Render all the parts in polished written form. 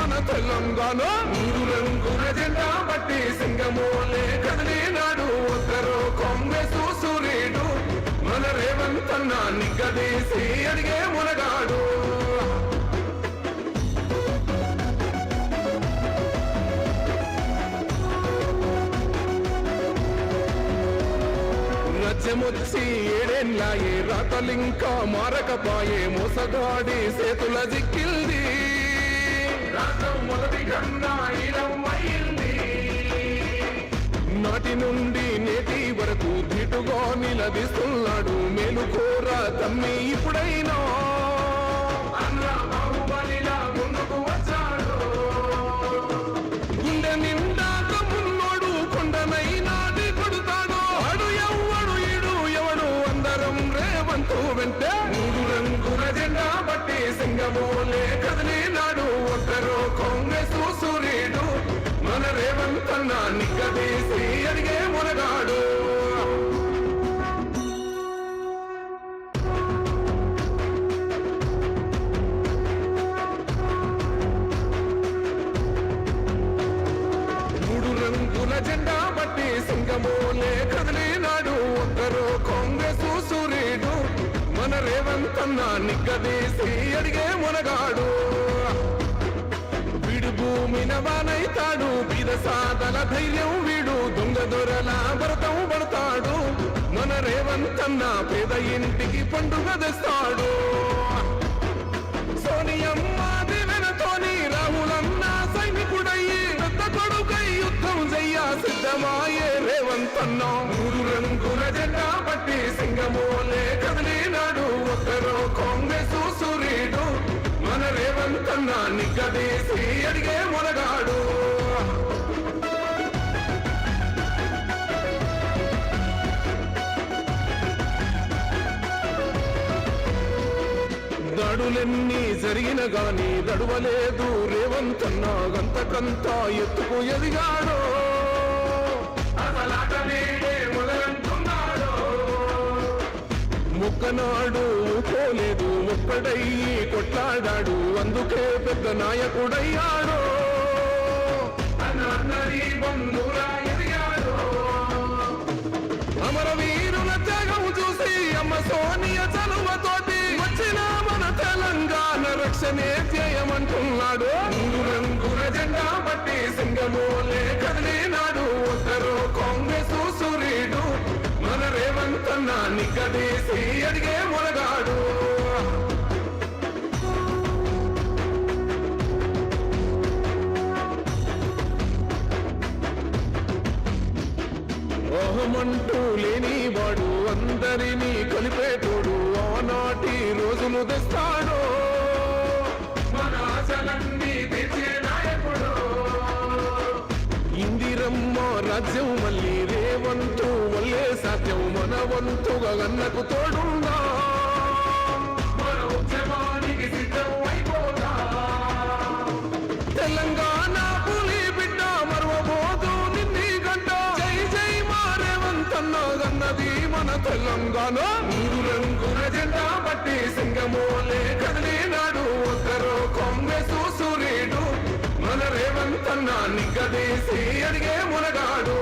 మన తెలంగాణ. మూడు రంగుల జెండా బట్టి సింగమోలే కదిలినాడు ఒక్కరో కాంగ్రెస్ సూర్యుడు. మన రేవంత్ అన్న నిగ్గదీసి అడిగే మునగాడు. రాజ్యమొచ్చి ఏడేళ్ళాయే రాతలింకా మారకపాయే మోసగాడి సేతుల జిక్కిల్ది. రాష్ట్రం మొదటి కన్నా ఇలమైంది. నాటి నుండి నేటి వరకు ధీటుగా నిలదీస్తున్నాడు మేలుకోరా తమ్మి ఇప్పుడైనా. అన్నా బాహుబలిలా ముందుకు వచ్చాడు. గుండె నిండా తమ్మున్నోడు కొండనైనా కొడుతాడు. అడు ఎవ్వడు ఈడు ఎవడు అందరం రేవంత్ వెంటే. మూడు రంగుల జెండా బట్టి సింగమోలే కదిలినాడు ఒక్కరో కాంగ్రెస్ సూర్యుడు. మన రేవంత్ అన్న నిగ్గదీసి అడిగే మునగాడు. మూడు రంగుల జెండా బట్టి సింగమోలే కదిలినాడు ఒక్కరో కాంగ్రెస్ సూర్యుడు. మన రేవంత్ అన్న నిగ్గదీసి అడిగే మునగాడు. వీడు భూమిన వానైతాడు బీద సాదల ధైర్యం వీడు. దొంగ దొరల భరతం పడతాడు. మన రేవంత్ అన్న పేద ఇంటికి పండుగ తెస్తాడు. సోనియమ్మ దివెనతోని రాహులన్న సైనికుడయ్యి పెద్ద కొడుకై యుద్ధం చెయ్య సిద్ధమాయే రేవంత్ అన్న. మూడు రంగుల జెండా బట్టి సింగమోలే కదిలినాడు ఒక్కరో కాంగ్రెస్ సూర్యుడు. మన రేవంత్ అన్న నిగ్గదీసి అడిగే మునగాడు. దాడులెన్ని జరిగిన గాని దడువలేదు రేవంత్ అన్న. గంతకంతా ఎత్తుకు ఎదిగాడు. ముక్కనాడు పోలేదు ఒక్కడయ్యి కొట్లాడాడు. అందుకే పెద్ద నాయకుడయ్యాడు. అమరవీరుల త్యాగం చూసి అమ్మ సోనియ చలువతోటి వచ్చిన మన తెలంగాణ రక్షణే చేయమంటున్నాడు. మూడు రంగుల జెండా బట్టి సింగమోలే కదిలినాడు ఒక్కరో కాంగ్రెస్ సూర్యుడు. మన రేవంత్ అన్న నిగ్గదీసి అడిగే మునగాడు. ఓహమంటూ లేనివాడు అందరినీ కలిపేటోడు. ఆనాటి రోజులు తెస్తాడు. మన ఆశలన్నీ తెచ్చే నాయకుడు. ఇందిరమ్మ రాజ్యం మళ్ళీ రేవంతు వల్లే సాధ్యం. మన వంతుగా గన్నకు తోడుందా. మన ఉద్యమానికి సిద్ధం అయిపోదా. తెలంగాణ పులి బిడ్డ మరవబోదు నిన్ని గంట. జై జై మా రేవంత్ అన్న గన్నది మన తెలంగాణ. మూడు రంగుల జెండా బట్టి సింగమోలే కదిలినాడు ఒక్కరో కాంగ్రెస్ సూర్యుడు. మన రేవంత్ అన్న నిగ్గదీసి అడిగే మునగాడు.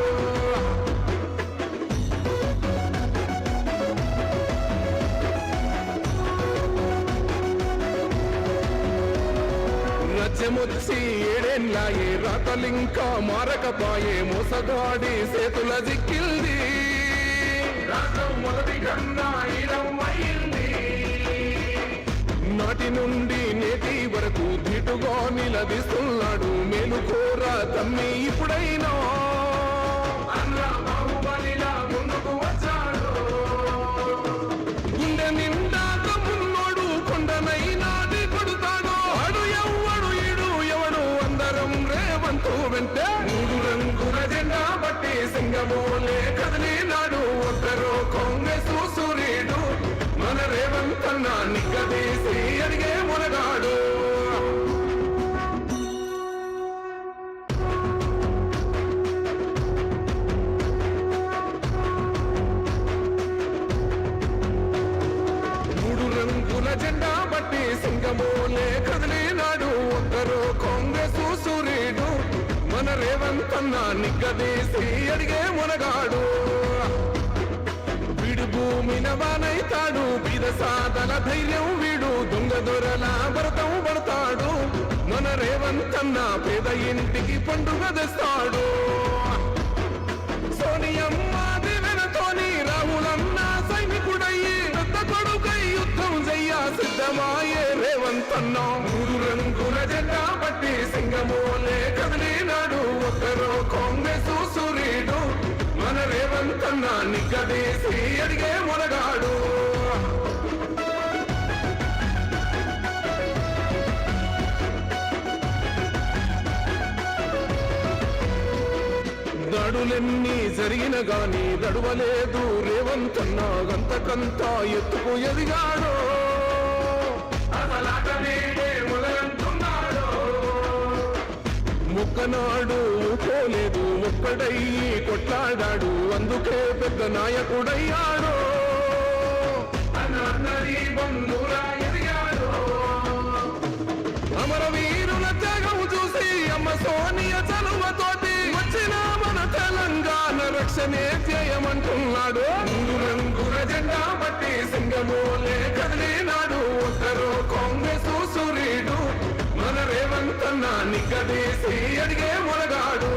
రాజ్యమొచ్చి ఏడేళ్ళాయే రాతలింకా మారకపాయే మోసగాడి సేతుల జిక్కిల్ది. రాష్ట్రం మొదటి కన్నా ఇలమైంది. నాటి నుండి నేటి వరకు ధీటుగా నిలదీస్తున్నాడు మేలుకోరా తమ్మి ఇప్పుడైనా. అన్నా బాహుబలిలా ముందుకు వచ్చాడు. గుండె నిండా తమ్మున్నోడు కొండనైనా కొడుతాడు. అడు ఎవ్వడు ఈడు ఎవడు అందరం రేవంత్ వెంటే. మూడు రంగుల జెండా బట్టి సింగమోలే కదిలినాడు ఒక్కరో కాంగ్రెస్ సూర్యుడు. మన రేవంత్ అన్న నిగ్గదీసి అడిగే మునగాడు. మూడు రంగుల జెండా బట్టి సింగమోలే కదిలినాడు ఒక్కరో కాంగ్రెస్ రేవంతన్న నిగ్గదీసి అడిగే మునగాడు వీడు భూమిన వానైతాడు బీద సాదల ధైర్యం వీడు దొంగ దొరల భరతం పడతాడు మన రేవంతన్న పేద ఇంటికి పండుగ తెస్తాడు సోనియమ్మ దివెనతోని రాహులన్న సైనికుడయ్యి పెద్ద కొడుకై యుద్ధం చెయ్య సిద్ధమాయే రేవంతన్న మూడు రంగుల జెండా పట్టి సింగమోలే కదిలినాడు ఒక్కరో కాంగ్రెస్ సూర్యుడు మన రేవంతన్న నిగ్గదీసి అడిగే మొనగాడు దాడులెన్ని జరిగిన గాని దడువలేదు రేవంతన్న గంతకంతా ఎత్తుకు ఎదిగాడు అసలాట నేడే మొదలంటున్నాడు ముక్కనాడు పోలేదు ఒక్కడయ్యి కొట్లాడాడు అందుకే పెద్ద నాయకుడయ్యాడు అన్నది బంధురా ఎదిగాడు అమరవీరుల త్యాగం చూసి అమ్మ సోనియ చలువతోటి వచ్చిన మన తెలంగాణ రక్షణే చేయమంటున్నాడు మూడు రంగుల జెండా పట్టి సింగమోలే కదిలినాడు ఒక్కరో కాంగ్రెస్ సూర్యుడు మన రేవంతన్న నిగ్గదీసి అడిగే మొనగాడు